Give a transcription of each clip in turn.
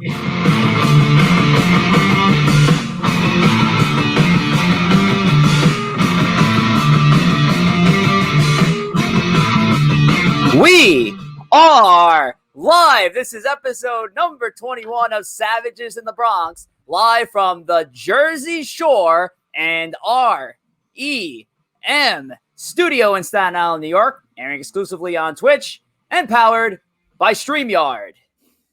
We are live. This is episode number 21 of Savages in the Bronx, live from the Jersey Shore and REM Studio in Staten Island, New York, airing exclusively on Twitch and powered by StreamYard.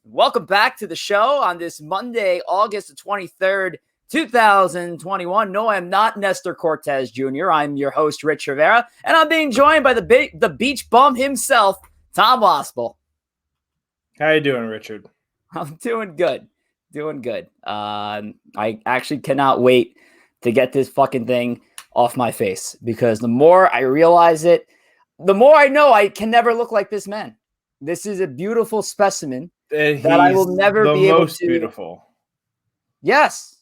Welcome back to the show on this Monday, August the 23rd, 2021. No, I'm not Nestor Cortes Jr. I'm your host, Rich Rivera, and I'm being joined by the beach bum himself, Tom Wospil. How you doing, Richard? I'm doing good. I actually cannot wait to get this fucking thing off my face, because the more I realize it, the more I know I can never look like this man. This is a beautiful specimen that I will never be able to. The most beautiful. Yes,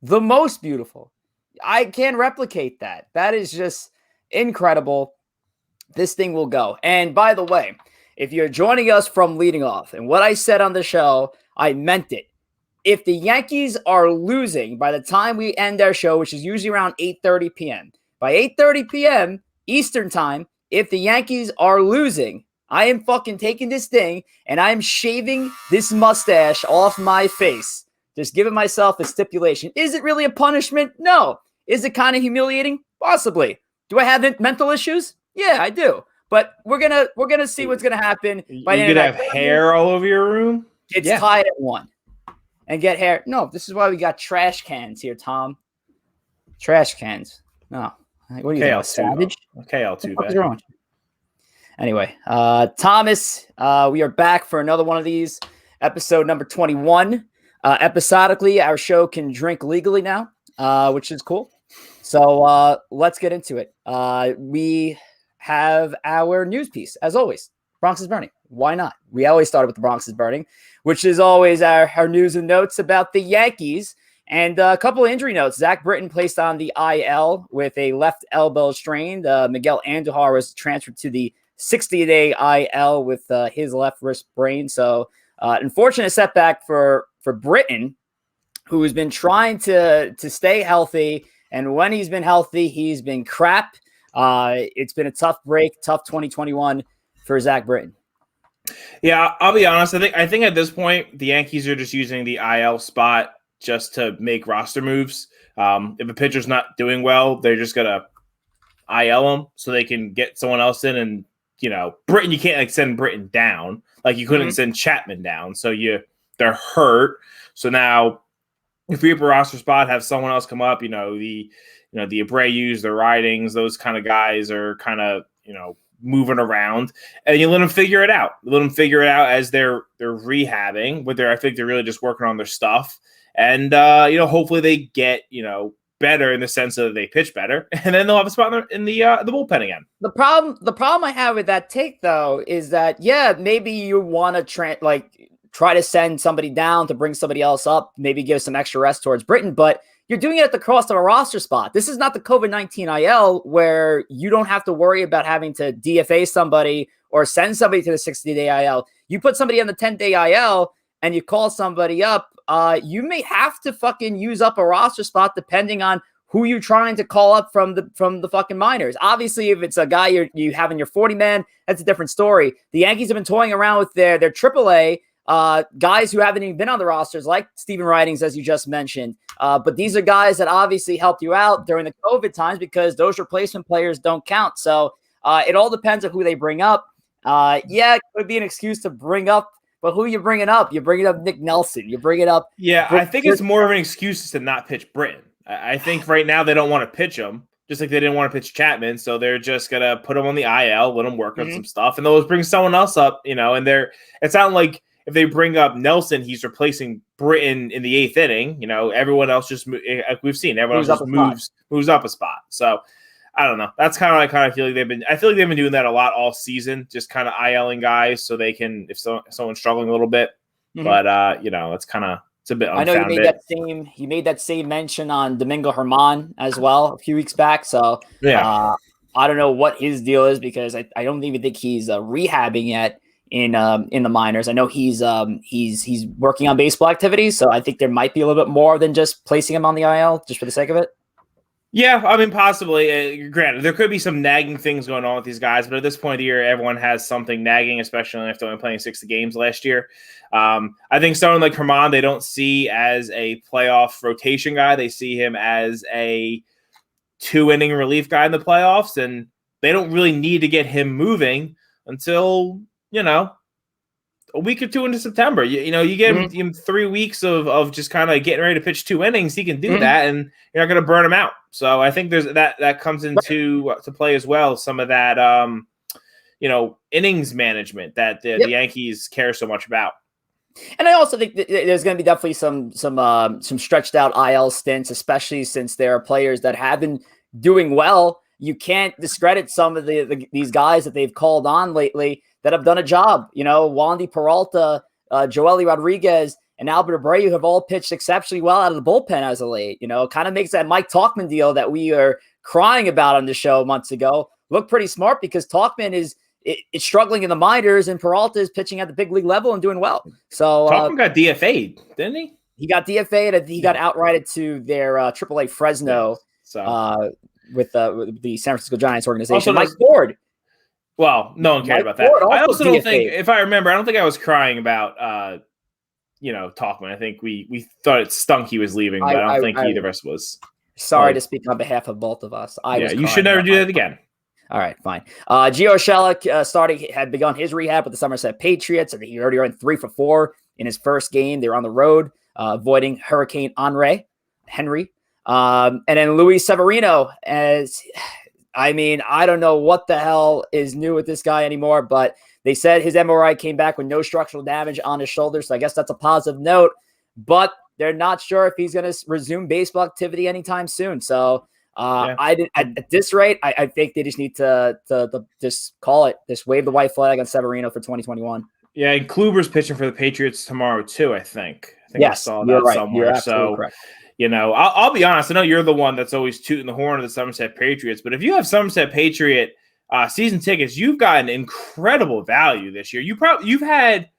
the most beautiful. I can't replicate that. That is just incredible. This thing will go. And by the way, if you're joining us from leading off, and what I said on the show, I meant it. If the Yankees are losing by the time we end our show, which is usually around 8:30 p.m., by 8:30 p.m. Eastern time, if the Yankees are losing, I am fucking taking this thing and I am shaving this mustache off my face. Just giving myself a stipulation. Is it really a punishment? No. Is it kind of humiliating? Possibly. Do I have mental issues? Yeah, I do. But we're gonna see what's gonna happen. You could have hair all over your room. It's tied at one, and get hair. No, this is why we got trash cans here, Tom. Trash cans. No, what are you doing, savage? KL2. What's wrong with you? Anyway, Thomas, we are back for another one of these, episode number 21. Episodically, our show can drink legally now, which is cool. So let's get into it. We have our news piece, as always. Bronx is burning. Why not? We always started with the Bronx is burning, which is always our news and notes about the Yankees. And a couple of injury notes. Zach Britton placed on the IL with a left elbow strain. Miguel Andujar was transferred to the 60-day IL with his left wrist sprain. So unfortunate setback for Britton, who has been trying to stay healthy. And when he's been healthy, he's been crap. It's been a tough break, tough 2021 for Zach Britton. Yeah, I'll be honest. I think at this point, the Yankees are just using the IL spot just to make roster moves. If a pitcher's not doing well, they're just going to IL him so they can get someone else in. And, Britton, you can't send Britton down. Like you couldn't send Chapman down. So they're hurt. So now if we have a roster spot, have someone else come up, the Abreu's, the Ridings, those kind of guys are kind of, moving around, and you let them figure it out. Let them figure it out as they're rehabbing, but I think they're really just working on their stuff. And, hopefully they get, better in the sense that they pitch better, and then they'll have a spot in the bullpen again. The problem I have with that take, though, is that, maybe you want to try to send somebody down to bring somebody else up, maybe give some extra rest towards Britton, but you're doing it at the cost of a roster spot. This is not the COVID-19 IL where you don't have to worry about having to DFA somebody or send somebody to the 60-day IL. You put somebody on the 10-day IL and you call somebody up, you may have to fucking use up a roster spot depending on who you're trying to call up from the fucking minors. Obviously, if it's a guy you have in your 40-man, that's a different story. The Yankees have been toying around with their AAA guys who haven't even been on the rosters, like Steven Ridings, as you just mentioned. But these are guys that obviously helped you out during the COVID times because those replacement players don't count. So it all depends on who they bring up. It could be an excuse to bring up, but who are you bringing up? You're bringing up Nick Nelson. You're bringing up. Yeah, I think it's more of an excuse to not pitch Britton. I think right now they don't want to pitch him, just like they didn't want to pitch Chapman. So they're just going to put him on the IL, let him work on some stuff, and they'll bring someone else up, and it's not like if they bring up Nelson, he's replacing Britton in the 8th inning. Everyone else just, like we've seen, everyone else just moves up a spot. So I don't know. That's kind of like how I feel like they've been doing that a lot all season, just kind of ILing guys so they can, if someone's struggling a little bit. But it's kind of, it's a bit unfounded. I know you made that same mention on Domingo Germán as well a few weeks back. So I don't know what his deal is because I don't even think he's rehabbing yet. in the minors. I know he's working on baseball activities, so I think there might be a little bit more than just placing him on the IL just for the sake of it. Yeah, I mean, possibly. Granted, there could be some nagging things going on with these guys, but at this point of the year, everyone has something nagging, especially after only playing 60 games last year. I think someone like Herman, they don't see as a playoff rotation guy. They see him as a 2-inning relief guy in the playoffs, and they don't really need to get him moving until, a week or two into September. You get him 3 weeks of just kind of getting ready to pitch 2 innings. He can do that, and you're not going to burn him out. So I think there's that comes into to play as well. Some of that, innings management that the Yankees care so much about. And I also think that there's going to be definitely some stretched out IL stints, especially since there are players that have been doing well. You can't discredit some of these guys that they've called on lately that have done a job. Wandy Peralta, Joely Rodriguez, and Albert Abreu have all pitched exceptionally well out of the bullpen as of late. Kind of makes that Mike Tauchman deal that we are crying about on the show months ago look pretty smart, because Tauchman is struggling in the minors and Peralta is pitching at the big league level and doing well. So Tauchman got DFA'd, didn't he? He got DFA'd, and he got outrighted to their AAA Fresno. With the San Francisco Giants organization. Also, Mike Ford. Well, no one cared about that. I also don't think, if I remember, I don't think I was crying about, Tauchman. I think we thought it stunk he was leaving, but I don't think either of us was. Sorry to speak on behalf of both of us. You should never do that again. All right, fine. Gio Urshela had begun his rehab with the Somerset Patriots, and he already earned 3 for 4 in his first game. They were on the road, avoiding Hurricane Henry. And then Luis Severino, I don't know what the hell is new with this guy anymore, but they said his MRI came back with no structural damage on his shoulder, so I guess that's a positive note, but they're not sure if he's going to resume baseball activity anytime soon. So at this rate, I think they just need to just call it, just wave the white flag on Severino for 2021. Yeah, and Kluber's pitching for the Patriots tomorrow too, I think. Yes, I saw that right. somewhere. You're absolutely correct. I'll be honest. I know you're the one that's always tooting the horn of the Somerset Patriots, but if you have Somerset Patriot season tickets, you've got an incredible value this year. You've had,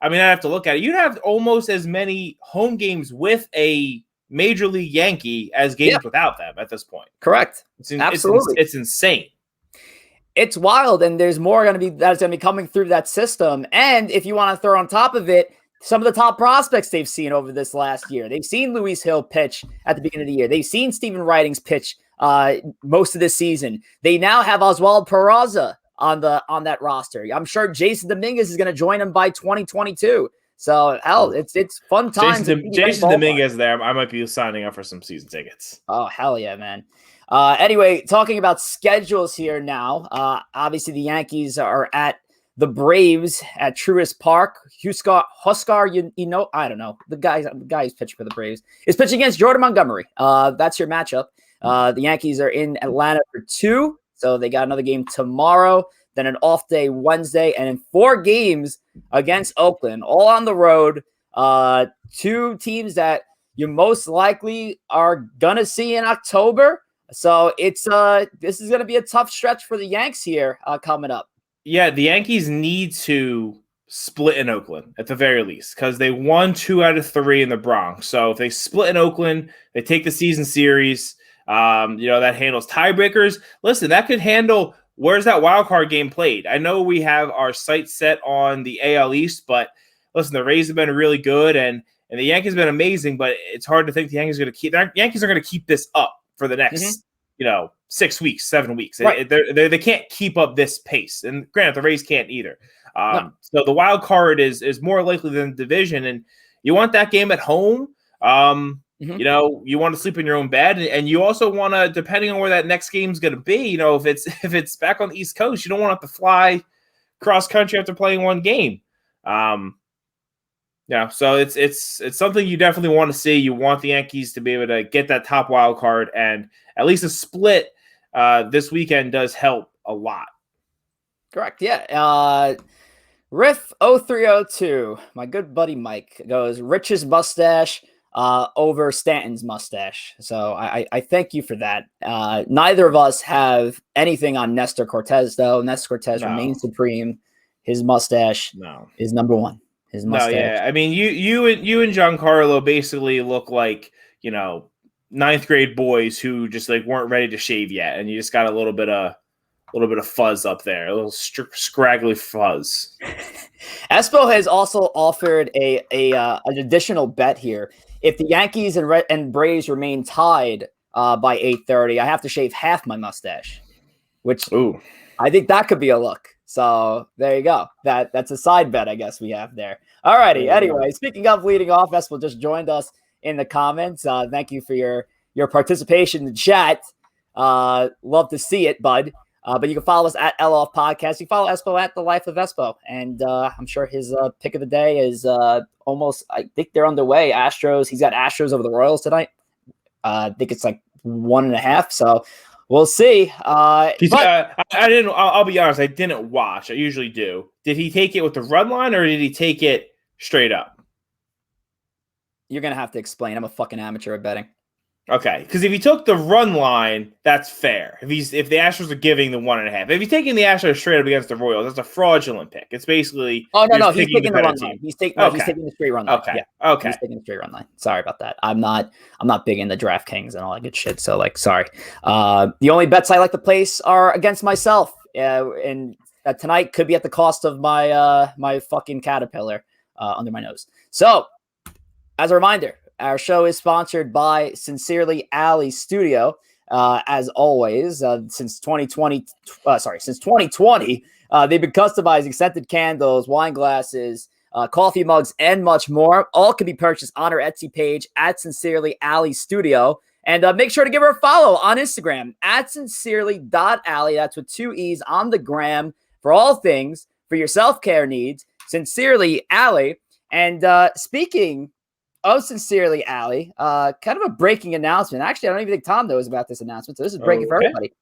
I have to look at it. You have almost as many home games with a Major League Yankee as games without them at this point. Correct. Absolutely. It's insane. It's wild, and there's more that's going to be coming through that system. And if you want to throw on top of it, some of the top prospects they've seen over this last year. They've seen Luis Hill pitch at the beginning of the year. They've seen Stephen Ridings pitch most of this season. They now have Oswald Peraza on that roster. I'm sure Jason Dominguez is going to join them by 2022. So hell, it's fun times. Jason Dominguez there. I might be signing up for some season tickets. Oh hell yeah, man. Anyway, talking about schedules here now. Obviously, the Yankees are at the Braves at Truist Park. Huskar, I don't know. The guy who's pitching for the Braves is pitching against Jordan Montgomery. That's your matchup. The Yankees are in Atlanta for 2, so they got another game tomorrow, then an off day Wednesday, and then 4 games against Oakland, all on the road. 2 teams that you most likely are gonna see in October. So this is gonna be a tough stretch for the Yanks here coming up. Yeah, the Yankees need to split in Oakland at the very least, because they won 2 out of 3 in the Bronx. So if they split in Oakland, they take the season series. That handles tiebreakers. Listen, that could handle where's that wild card game played. I know we have our sights set on the AL East, but listen, the Rays have been really good, and the Yankees have been amazing. But it's hard to think the Yankees are going to keep this up for the next 6 weeks, 7 weeks. Right. They can't keep up this pace. And granted, the Rays can't either. So the wild card is more likely than the division. And you want that game at home. You want to sleep in your own bed. And you also want to, depending on where that next game is going to be, if it's back on the East Coast, you don't want to have to fly cross country after playing one game. So it's something you definitely want to see. You want the Yankees to be able to get that top wild card, and at least a split this weekend does help a lot. Correct. Yeah. Riff 0302, my good buddy Mike goes Rich's mustache over Stanton's mustache. So I thank you for that. Neither of us have anything on Nestor Cortes, though. Nestor Cortes remains supreme. his mustache No. is number one. His mustache. No, yeah. I mean, you and Giancarlo basically look like, ninth grade boys who just like weren't ready to shave yet, and you just got a little bit of fuzz up there, a little scraggly fuzz. Espo has also offered an additional bet here. If the Yankees and Braves remain tied by 8:30, I have to shave half my mustache, which I think that could be a look. So there you go. That's a side bet, I guess we have there. All righty. Anyway, speaking of leading off, Espo just joined us in the comments. Thank you for your participation in the chat. Love to see it, bud. But you can follow us at LOF Podcast. You can follow Espo at The Life of Espo. And I'm sure his pick of the day is almost, I think they're underway. Astros. He's got Astros over the Royals tonight. I think it's like 1.5. So we'll see. I didn't. I'll be honest. I didn't watch. I usually do. Did he take it with the run line, or did he take it straight up? You're gonna have to explain. I'm a fucking amateur at betting. Okay, because if he took the run line, that's fair. If the Astros are giving the 1.5, if he's taking the Astros straight up against the Royals, that's a fraudulent pick. It's basically no, he's taking the run line. He's taking the straight run line. Okay, yeah. Okay, he's taking the straight run line. Sorry about that. I'm not big in the DraftKings and all that good shit. So sorry. The only bets I like to place are against myself, and tonight could be at the cost of my fucking caterpillar under my nose. So, as a reminder, our show is sponsored by Sincerely Allie Studio. As always, since 2020, they've been customizing scented candles, wine glasses, coffee mugs, and much more. All can be purchased on our Etsy page at Sincerely Allie Studio. And make sure to give her a follow on Instagram at sincerely.allie. That's with 2 E's on the gram for all things for your self-care needs. Sincerely Allie. And speaking of Sincerely Allie, kind of a breaking announcement. Actually, I don't even think Tom knows about this announcement, so this is breaking for everybody.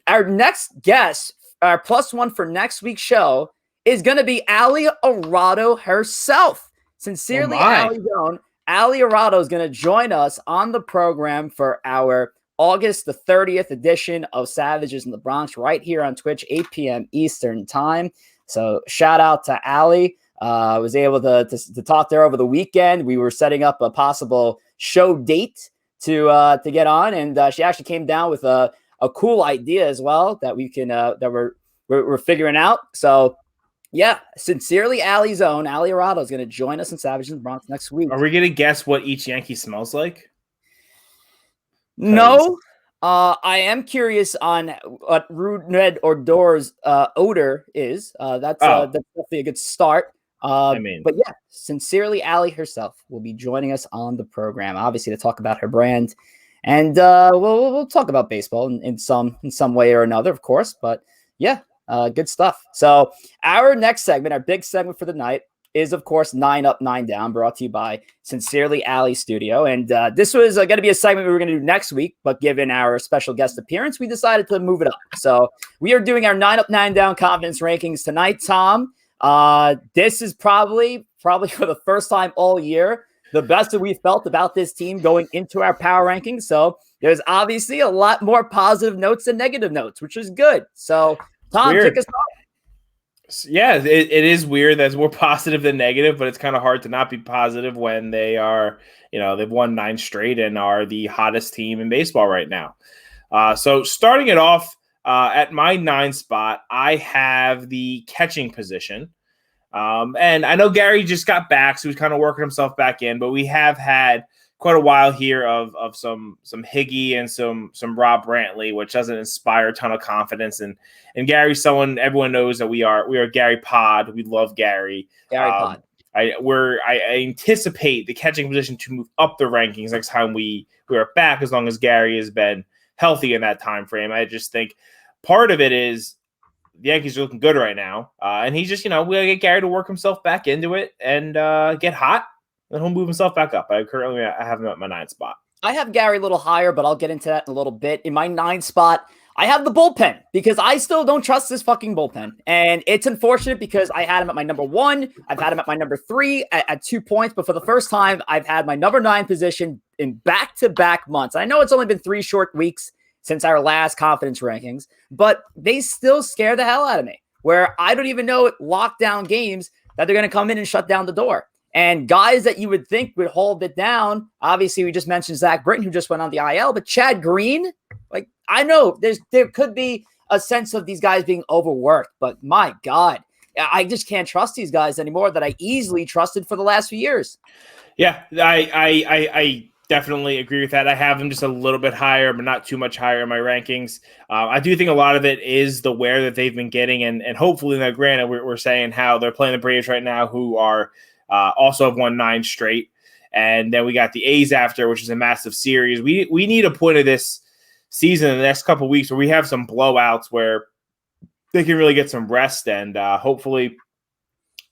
Our next guest, our +1 for next week's show, is going to be Allie Arado herself. Sincerely Allie's own Allie Arado is going to join us on the program for our August the 30th edition of Savages in the Bronx, right here on Twitch, 8 p.m. Eastern time. So shout out to Allie. I was able to talk there over the weekend. We were setting up a possible show date to get on, and she actually came down with a cool idea as well that we can that we're figuring out. So yeah, Sincerely Allie's own Allie Arado is going to join us in Savage in the Bronx next week. Are we going to guess what each Yankee smells like? No. I am curious on what Rude Red or Door's odor is. That's definitely a good start. But yeah, Sincerely Allie herself will be joining us on the program, obviously to talk about her brand, and we'll talk about baseball in some way or another, of course. But yeah, good stuff. So our next segment, our big segment for the night, is of course 9 Up, 9 Down, brought to you by Sincerely Allie Studio. And this was going to be a segment we were going to do next week, but given our special guest appearance, we decided to move it up. So we are doing our 9 Up, 9 Down confidence rankings tonight, Tom. This is probably for the first time all year, the best that we felt about this team going into our power rankings. So there's obviously a lot more positive notes than negative notes, which is good. So Tom, kick us off. Yeah, it is weird. That's more positive than negative, but it's kind of hard to not be positive when they are, they've won 9 straight and are the hottest team in baseball right now. So starting it off, at my 9 spot, I have the catching position. And I know Gary just got back, so he's kind of working himself back in, but we have had quite a while here of some Higgy and some Rob Brantley, which doesn't inspire a ton of confidence. And Gary's someone everyone knows that we are Gary Pod. We love Gary. Gary Pod. I anticipate the catching position to move up the rankings next time we are back, as long as Gary has been healthy in that time frame. I just think part of it is the Yankees are looking good right now, and he's just we'll get Gary to work himself back into it and get hot, and he'll move himself back up. I have him at my 9th spot. I have Gary a little higher, but I'll get into that in a little bit. In my 9th spot, I have the bullpen because I still don't trust this fucking bullpen, and it's unfortunate because I had him at my number 1. I've had him at my number 3 at 2 points, but for the first time, I've had my number 9 position in back-to-back months. I know it's only been 3 short weeks since our last confidence rankings, but they still scare the hell out of me. where I don't even know lockdown games that they're going to come in and shut down the door. And guys that you would think would hold it down, obviously we just mentioned Zach Britton, who just went on the IL, but Chad Green, like I know there could be a sense of these guys being overworked, but my God, I just can't trust these guys anymore that I easily trusted for the last few years. Yeah, I definitely agree with that. I have them just a little bit higher, but not too much higher in my rankings. I do think a lot of it is the wear that they've been getting, and hopefully, now granted, we're saying how they're playing the Braves right now, who are also have won 9 straight. And then we got the A's after, which is a massive series. We need a point of this season in the next couple of weeks where we have some blowouts where they can really get some rest and hopefully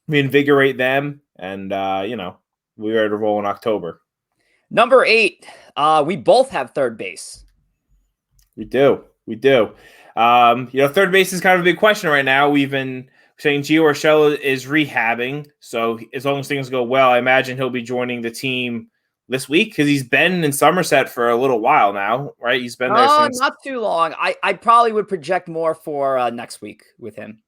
reinvigorate them. And, we're ready to roll in October. Number 8, we both have third base. We do. Third base is kind of a big question right now. We've been saying Gio Urshela is rehabbing, so as long as things go well, I imagine he'll be joining the team this week because he's been in Somerset for a little while now, right? He's been there since not too long. I probably would project more for next week with him.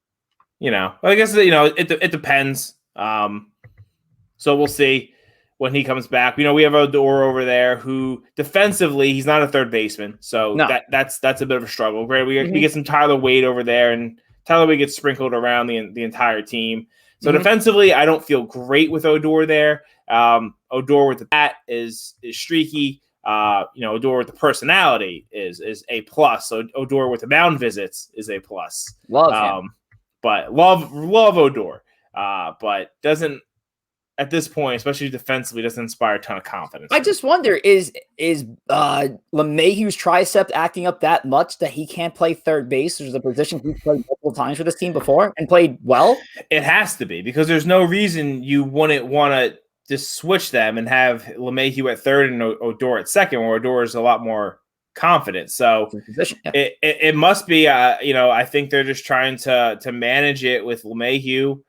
I guess it depends. So we'll see when he comes back. We have Odor over there who defensively he's not a third baseman, so that's a bit of a struggle. Great, we get some Tyler Wade over there, and Tyler Wade gets sprinkled around the entire team. So defensively, I don't feel great with Odor there. Odor with the bat is streaky. Odor with the personality is A plus. So Odor with the mound visits is A plus. Love him. But love Odor. But doesn't at this point, especially defensively, doesn't inspire a ton of confidence. I just wonder, is LeMahieu's tricep acting up that much that he can't play third base, which is a position he's played multiple times for this team before and played well? It has to be, because there's no reason you wouldn't want to just switch them and have LeMahieu at third and Odor at second, where Odor is a lot more confident. So it must be, I think they're just trying to manage it with LeMahieu.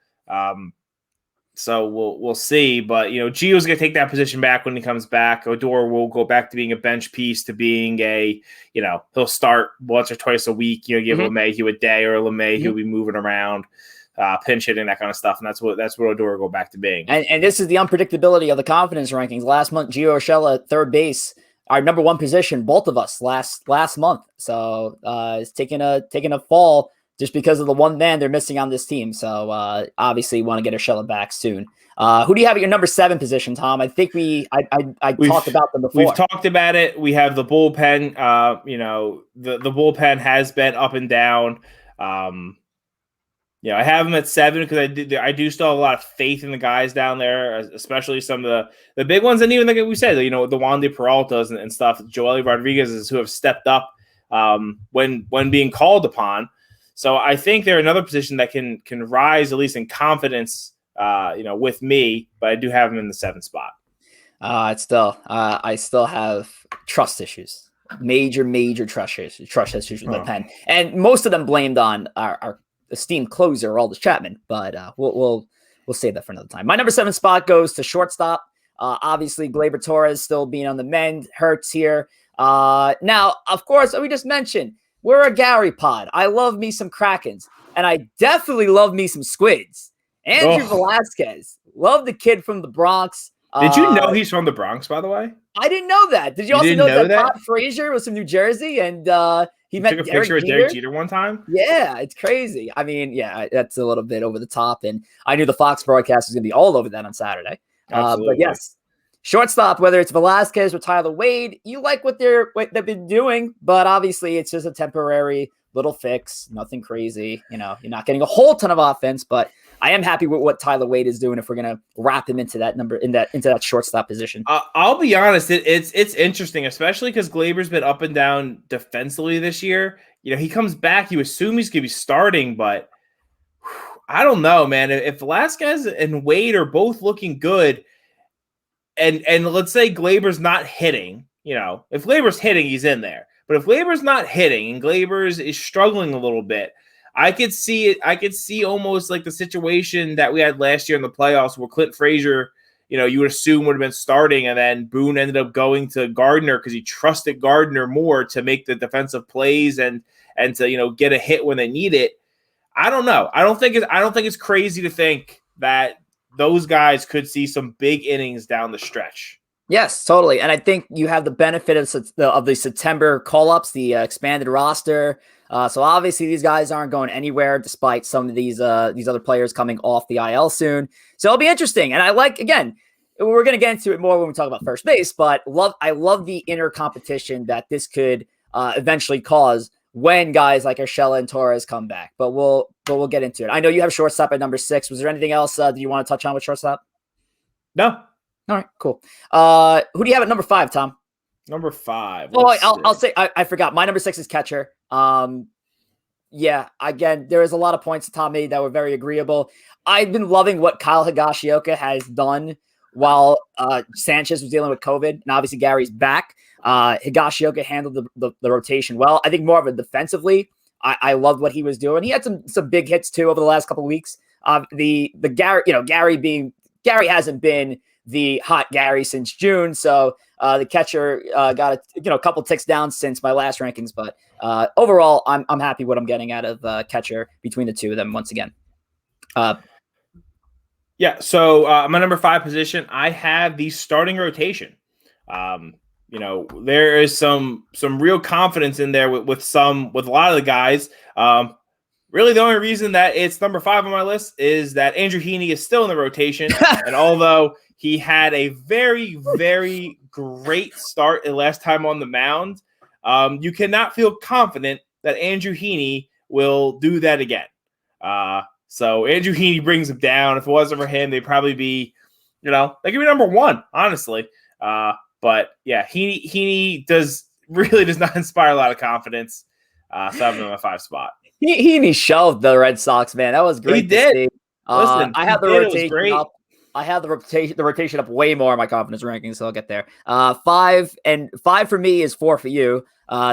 So we'll see, but Gio's gonna take that position back when he comes back. Odor will go back to being a bench piece, to being he'll start once or twice a week. Give LeMahieu a day, or LeMahieu will be moving around, pinch hitting, that kind of stuff, and that's what Odor will go back to being. And this is the unpredictability of the confidence rankings. Last month, Gio Urshela at third base, our number one position, both of us last month. So it's taking a fall just because of the one man they're missing on this team. So obviously you want to get Urshela back soon. Who do you have at your number 7 position, Tom? I think I talked about them before. We've talked about it. We have the bullpen. The bullpen has been up and down. I have them at 7 because I do still have a lot of faith in the guys down there, especially some of the big ones. And even like we said, the Wandy Peraltas and stuff, Joely Rodriguez, who have stepped up when being called upon. So I think they're another position that can rise, at least in confidence, with me, but I do have them in the 7th spot. I still have trust issues, major trust issues with the pen, and most of them blamed on our esteemed closer, Aroldis Chapman, but we'll save that for another time. My number 7 spot goes to shortstop. Obviously, Gleyber Torres still being on the mend, hurts here. Now, of course, we just mentioned, we're a Gary pod. I love me some Krakens, and I definitely love me some Squids. Andrew Velasquez, love the kid from the Bronx. Did you know he's from the Bronx, by the way? I didn't know that. Did you also know that Todd Frazier was from New Jersey, and he met took a picture with Derek Jeter one time? Yeah, it's crazy. I mean, yeah, that's a little bit over the top, and I knew the Fox broadcast was going to be all over that on Saturday. But yes, shortstop, whether it's Velasquez or Tyler Wade, you like what they've been doing, but obviously it's just a temporary little fix, nothing crazy. You're not getting a whole ton of offense, but I am happy with what Tyler Wade is doing if we're going to wrap him into that shortstop position. I'll be honest, it's interesting, especially because Gleyber's been up and down defensively this year. He comes back, you assume he's going to be starting, but I don't know, man. If Velasquez and Wade are both looking good, and let's say Gleyber's not hitting, if Gleyber's hitting, he's in there. But if Gleyber's not hitting and Gleyber is struggling a little bit, I could see it. I could see almost like the situation that we had last year in the playoffs where Clint Frazier, you would assume would have been starting, and then Boone ended up going to Gardner because he trusted Gardner more to make the defensive plays and to get a hit when they need it. I don't know. I don't think it's crazy to think that those guys could see some big innings down the stretch. Yes, totally. And I think you have the benefit of the September call-ups, the expanded roster. So obviously these guys aren't going anywhere despite some of these other players coming off the IL soon. So it'll be interesting. And I like, again, we're going to get into it more when we talk about first base, but I love the inner competition that this could eventually cause when guys like Urshela and Torres come back. But we'll get into it. I know you have shortstop at number 6. Was there anything else that you want to touch on with shortstop? No. All right, cool. Who do you have at number 5, Tom? Number 5. Oh, I'll say I forgot. My number 6 is catcher. Yeah, again, there is a lot of points that Tom made that were very agreeable. I've been loving what Kyle Higashioka has done while Sanchez was dealing with COVID, and obviously Gary's back. Higashioka handled the rotation well. I think more of a defensively. I loved what he was doing. He had some big hits too over the last couple of weeks. The Gary hasn't been the hot Gary since June. So the catcher got a couple ticks down since my last rankings. But overall, I'm happy what I'm getting out of catcher between the two of them once again. Yeah. So my number 5 position, I have the starting rotation. There is some real confidence in there with a lot of the guys. Really, the only reason that it's number 5 on my list is that Andrew Heaney is still in the rotation. And although he had a very, very great start last time on the mound, you cannot feel confident that Andrew Heaney will do that again. So Andrew Heaney brings him down. If it wasn't for him, they'd probably be, they could be number 1, honestly. But yeah, Heaney does not inspire a lot of confidence. So I have him in my 5 spot. Heaney shelved the Red Sox, man. That was great. He did. See. Listen, I had the rotation up. I had the rotation up way more in my confidence rankings, so I'll get there. 5 for me is 4 for you.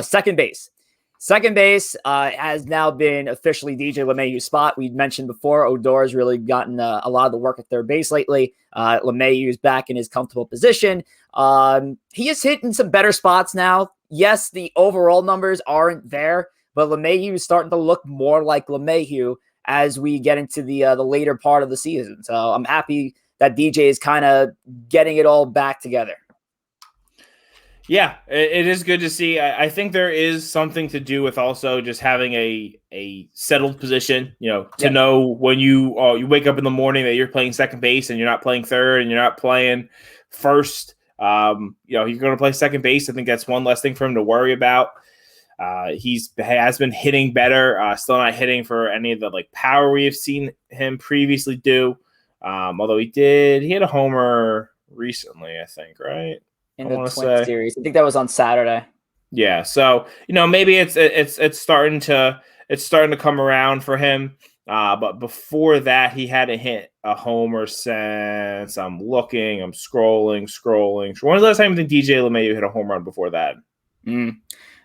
Second base. Second base has now been officially DJ LeMahieu's spot. We mentioned before, Odor's really gotten a lot of the work at third base lately. LeMahieu's back in his comfortable position. He is hitting some better spots now. Yes, the overall numbers aren't there, but LeMahieu is starting to look more like LeMahieu as we get into the later part of the season. So I'm happy that DJ is kind of getting it all back together. Yeah, it is good to see. I think there is something to do with also just having a settled position, to know when you wake up in the morning that you're playing second base and you're not playing third and you're not playing first. You're going to play second base. I think that's one less thing for him to worry about. Has been hitting better, still not hitting for any of the power we have seen him previously do. Although he had a homer recently, I think, right? In the Twins series. I think that was on Saturday. Yeah. So, maybe it's starting to come around for him. But before that, he hadn't hit a homer since I'm scrolling. When was the last time you think DJ LeMahieu hit a home run before that?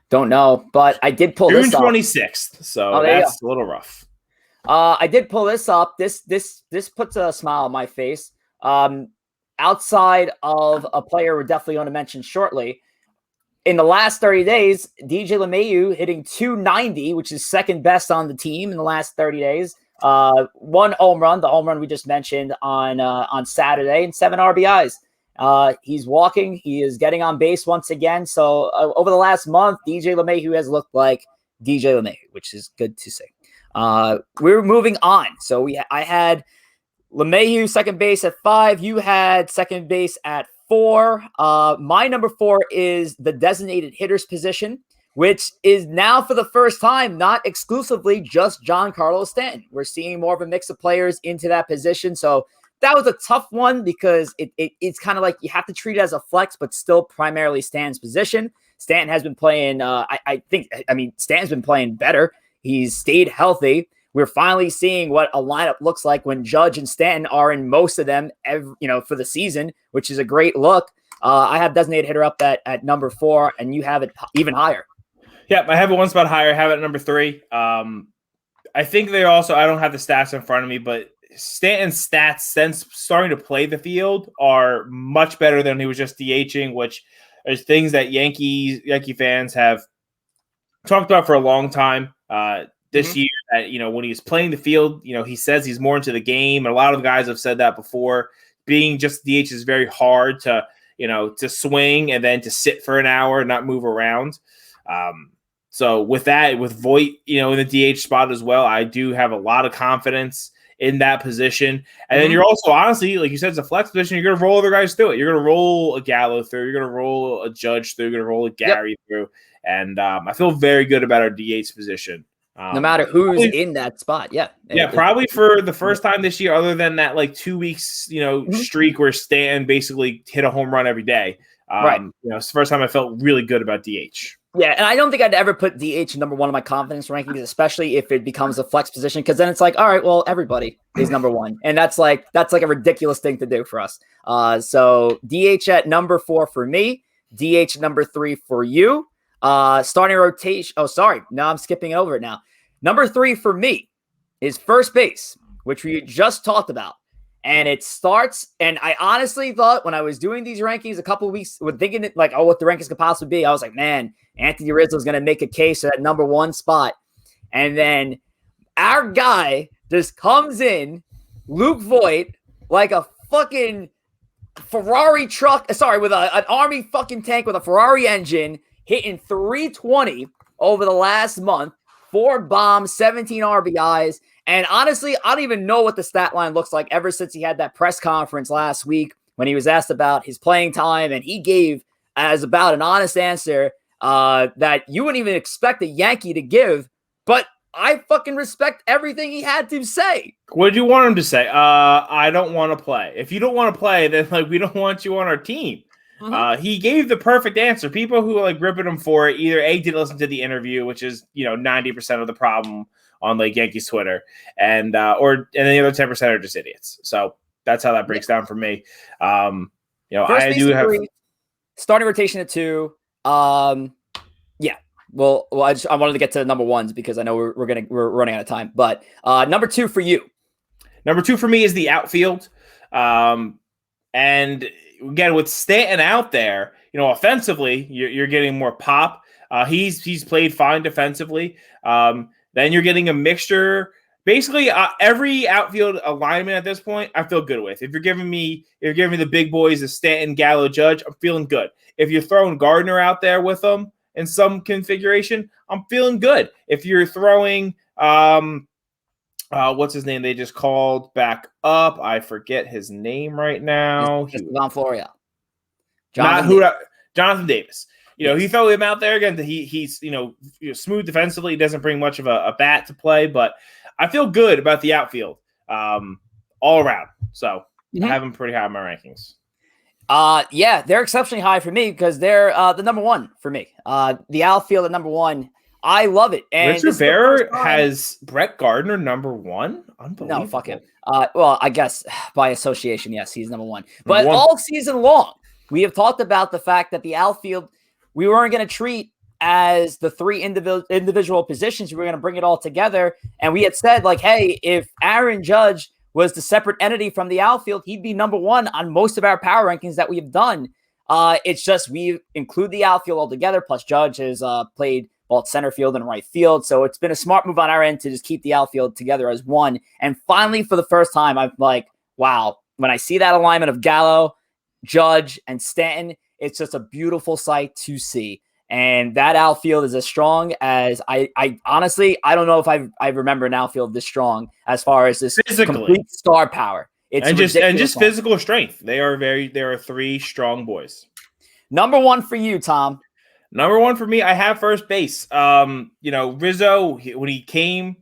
Don't know, but I did pull this up. June 26th. So that's a little rough. I did pull this up. This puts a smile on my face. Outside of a player we're definitely going to mention shortly, in the last 30 days, DJ LeMahieu hitting .290, which is second best on the team in the last 30 days. 1 home run, the home run we just mentioned on Saturday, and 7 RBIs. He's walking. He is getting on base once again. So over the last month, DJ LeMahieu has looked like DJ LeMahieu, which is good to see. We're moving on. So I had LeMahieu second base at 5. You had second base at 4. My number 4 is the designated hitters position, which is now for the first time not exclusively just Giancarlo Stanton. We're seeing more of a mix of players into that position. So that was a tough one because it's kind of like you have to treat it as a flex, but still primarily Stanton's position. Stanton has been playing. Stanton's been playing better. He's stayed healthy. We're finally seeing what a lineup looks like when Judge and Stanton are in most of them, for the season, which is a great look. I have designated hitter up at number 4, and you have it even higher. Yeah, I have it one spot higher. I have it at number 3. I think they also, I don't have the stats in front of me, but Stanton's stats since starting to play the field are much better than he was just DHing, which is things that Yankee fans have talked about for a long time. This year, that, when he's playing the field, he says he's more into the game. And a lot of guys have said that before. Being just DH is very hard to, to swing and then to sit for an hour and not move around. So with that, with Voit, in the DH spot as well, I do have a lot of confidence in that position. And then you're also, honestly, like you said, it's a flex position. You're going to roll other guys through it. You're going to roll a Gallo through. You're going to roll a Judge through. You're going to roll a Gary through. And I feel very good about our DH position. No matter who's in that spot. Yeah. Yeah, probably for the first time this year, other than that 2 weeks, streak where Stan basically hit a home run every day. Right. It's the first time I felt really good about DH. Yeah, and I don't think I'd ever put DH number one on my confidence rankings, especially if it becomes a flex position, because then it's like, all right, well, everybody is number one, and that's like a ridiculous thing to do for us. So DH at number 4 for me, DH number 3 for you. Starting rotation. Oh, sorry, no, I'm skipping over it now. Number 3 for me is first base, which we just talked about. And it starts, and I honestly thought when I was doing these rankings a couple of weeks, with thinking what the rankings could possibly be, I was like, man, Anthony Rizzo is going to make a case for that number 1 spot. And then our guy just comes in, Luke Voit, like a fucking Ferrari truck, with an Army fucking tank with a Ferrari engine, hitting 320 over the last month, 4 bombs, 17 RBIs. And honestly, I don't even know what the stat line looks like ever since he had that press conference last week when he was asked about his playing time. And he gave as about an honest answer that you wouldn't even expect a Yankee to give. But I fucking respect everything he had to say. What did you want him to say? I don't want to play. If you don't want to play, then we don't want you on our team. He gave the perfect answer. People who are ripping him for it either didn't listen to the interview, which is 90% of the problem on Yankees Twitter, and the other 10% are just idiots. So that's how that breaks down for me. I do have starting rotation at 2. Yeah. Well, I wanted to get to the number 1s because I know we're running out of time. But number 2 for you. Number 2 for me is the outfield. And again, with Stanton out there, offensively, you're getting more pop. He's played fine defensively. Then you're getting a mixture. Basically, every outfield alignment at this point, I feel good with. If you're giving me the big boys, the Stanton, Gallo, Judge, I'm feeling good. If you're throwing Gardner out there with them in some configuration, I'm feeling good. If you're throwing, what's his name? They just called back up. I forget his name right now. Esteban Florial. Jonathan Davis. He throw him out there again. He's smooth defensively. He doesn't bring much of a bat to play, but I feel good about the outfield all around. So I have them pretty high in my rankings. Yeah, they're exceptionally high for me because they're the number 1 for me. The outfield at number 1. I love it. And Rivera has Brett Gardner number 1. Unbelievable. No, fuck him. Well, I guess by association, yes, he's number 1. But all season long, we have talked about the fact that the outfield we weren't going to treat as the 3 individual positions. We were going to bring it all together. And we had said, hey, if Aaron Judge was the separate entity from the outfield, he'd be number 1 on most of our power rankings that we've done. It's just we include the outfield all together. Plus, Judge has played both center field and right field. So it's been a smart move on our end to just keep the outfield together as one. And finally, for the first time, I'm like, wow, when I see that alignment of Gallo, Judge, and Stanton, it's just a beautiful sight to see. And that outfield is as strong as I honestly, I don't know if I remember an outfield this strong as far as this complete star power. It's just physical strength. They are 3 strong boys. Number 1 for you, Tom. Number 1 for me, I have first base. Rizzo, when he came,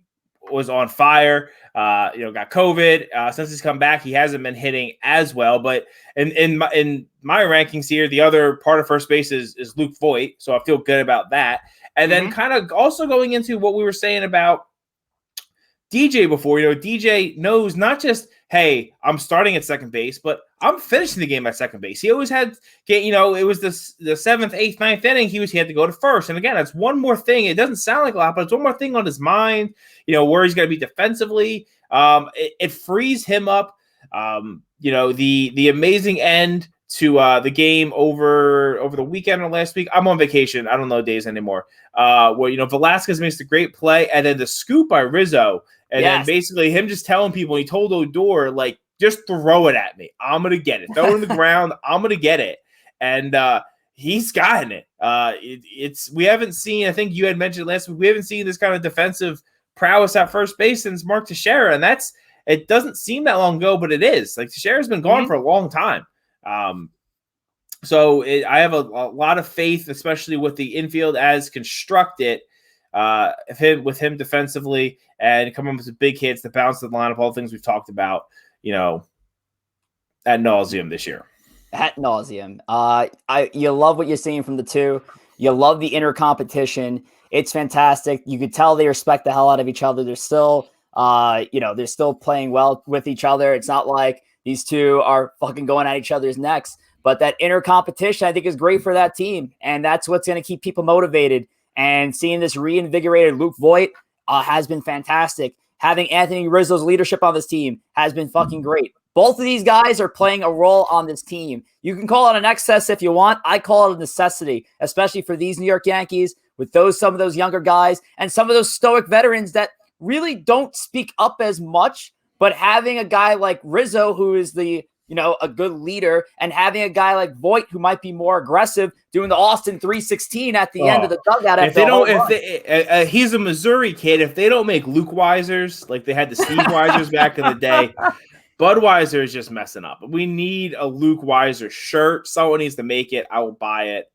was on fire. Got COVID. Since he's come back, he hasn't been hitting as well. But in my rankings here, the other part of first base is Luke Voit, so I feel good about that. And then kind of also going into what we were saying about DJ before, DJ knows not just, hey, I'm starting at second base, but I'm finishing the game at second base. He always had, it was the 7th, 8th, 9th inning. He had to go to first. And again, that's one more thing. It doesn't sound like a lot, but it's one more thing on his mind, where he's going to be defensively. It frees him up. The amazing end to the game over the weekend or last week. I'm on vacation. I don't know days anymore. Where Velasquez makes the great play, and then the scoop by Rizzo, and then basically him just telling people, he told Odor, like, just throw it at me. I'm gonna get it. Throw it on the ground. I'm gonna get it. And he's gotten it. We haven't seen. I think you had mentioned last week. We haven't seen this kind of defensive prowess at first base since Mark Teixeira, and it doesn't seem that long ago, but it is. Like, Teixeira's been gone for a long time. So I have a lot of faith, especially with the infield as constructed, with him defensively and coming with some big hits, the balance of the lineup, all the things we've talked about, ad nauseum this year. Ad nauseum. You love what you're seeing from the two. You love the inner competition. It's fantastic. You could tell they respect the hell out of each other. They're still, they're still playing well with each other. It's not like these two are fucking going at each other's necks. But that inner competition, I think, is great for that team. And that's what's going to keep people motivated. And seeing this reinvigorated Luke Voit has been fantastic. Having Anthony Rizzo's leadership on this team has been fucking great. Both of these guys are playing a role on this team. You can call it an excess if you want. I call it a necessity, especially for these New York Yankees with some of those younger guys and some of those stoic veterans that really don't speak up as much. But having a guy like Rizzo, who is a good leader, and having a guy like Voit, who might be more aggressive, doing the Austin 316 at the end of the dugout. He's a Missouri kid. If they don't make Luke Weisers like they had the Steve Weisers back in the day, Budweiser is just messing up. We need a Luke Weiser shirt. Someone needs to make it. I will buy it.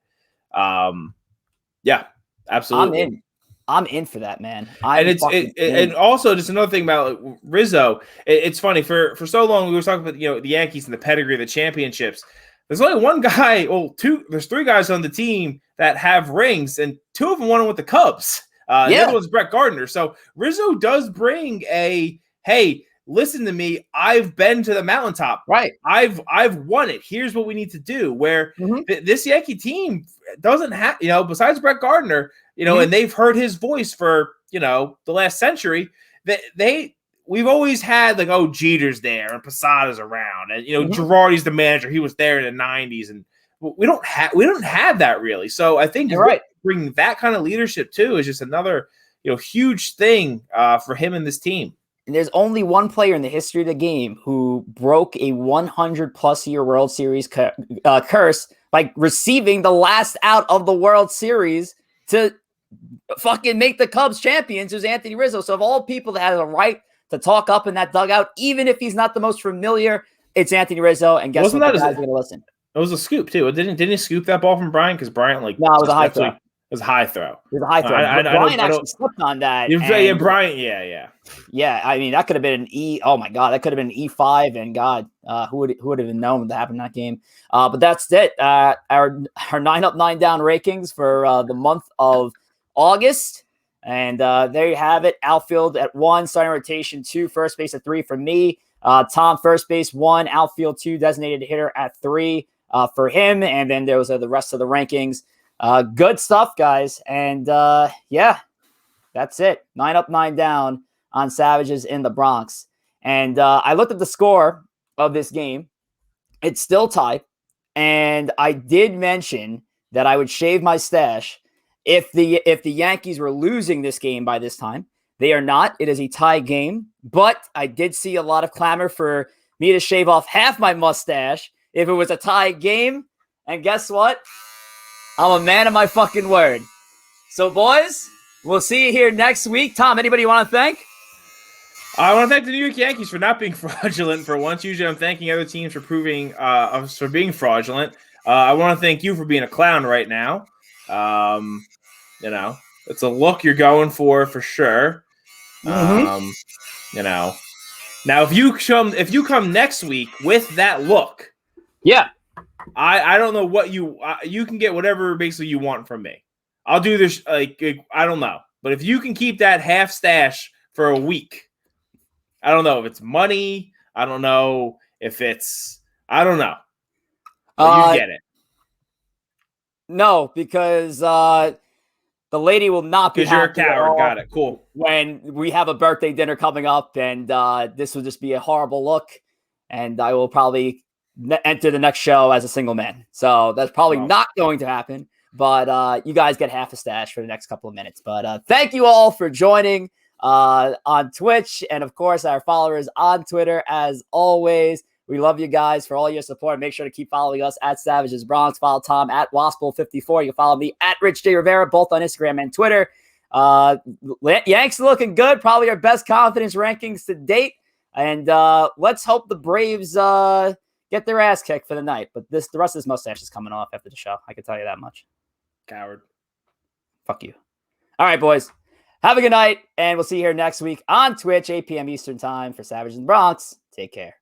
Yeah, absolutely. I'm in for that, man. And also just another thing about Rizzo. It's funny for so long we were talking about the Yankees and the pedigree of the championships. There's only one guy. There's three guys on the team that have rings, and two of them won with the Cubs. The other one's Brett Gardner. So Rizzo does bring hey, listen to me. I've been to the mountaintop. Right. I've won it. Here's what we need to do. Where this Yankee team doesn't have, besides Brett Gardner, and they've heard his voice for, the last century, we've always had like, Jeter's there and Posada's around, and, Girardi's the manager. He was there in the 90s, and we don't have that really. So I think bringing that kind of leadership too is just another, huge thing for him and this team. And there's only one player in the history of the game who broke a 100-plus year World Series curse by receiving the last out of the World Series to fucking make the Cubs champions. It was Anthony Rizzo. So of all people that had a right to talk up in that dugout, even if he's not the most familiar, it's Anthony Rizzo. And guess what? The guys are going to listen. It was a scoop too. Didn't he scoop that ball from Brian? Because Brian no, it was a high throw. It was a high throw. It was a high throw. Brian actually slipped on that. Brian. Yeah. Yeah, I mean, that could have been an E. Oh, my God. That could have been an E5. And, God, who would have even known what happened in that game? But that's it. Our 9 up, 9 down rankings for the month of August. And there you have it. Outfield at 1, starting rotation 2, first base at 3 for me. Tom, first base 1, outfield 2, designated hitter at 3 for him. And then those are the rest of the rankings. Good stuff, guys. And that's it. 9 up, 9 down on Savages in the Bronx. And I looked at the score of this game. It's still tied. And I did mention that I would shave my stash if the Yankees were losing this game by this time. They are not. It is a tie game. But I did see a lot of clamor for me to shave off half my mustache if it was a tie game. And guess what? I'm a man of my fucking word. So, boys, we'll see you here next week. Tom, anybody you want to thank? I want to thank the New York Yankees for not being fraudulent for once. Usually I'm thanking other teams for proving for being fraudulent. I want to thank you for being a clown right now. It's a look you're going for sure. Now if you come next week with that look, I don't know what you can get whatever basically you want from me. I'll do this I don't know, but if you can keep that half stash for a week, I don't know if it's money. I don't know if it's I don't know. But you get it. No, because the lady will not be happy. Because you're a coward. Got it. Cool. When we have a birthday dinner coming up, and this will just be a horrible look, and I will probably enter the next show as a single man. So that's probably not going to happen. But you guys get half a stash for the next couple of minutes. But thank you all for joining on Twitch. And, of course, our followers on Twitter, as always. We love you guys for all your support. Make sure to keep following us at Savages Bronx. Follow Tom at Wospil54. You can follow me at Rich J. Rivera, both on Instagram and Twitter. Yanks looking good. Probably our best confidence rankings to date. And let's hope the Braves get their ass kicked for the night. But the rest of this mustache is coming off after the show. I can tell you that much. Coward. Fuck you. All right, boys. Have a good night. And we'll see you here next week on Twitch, 8 p.m. Eastern time for Savages in the Bronx. Take care.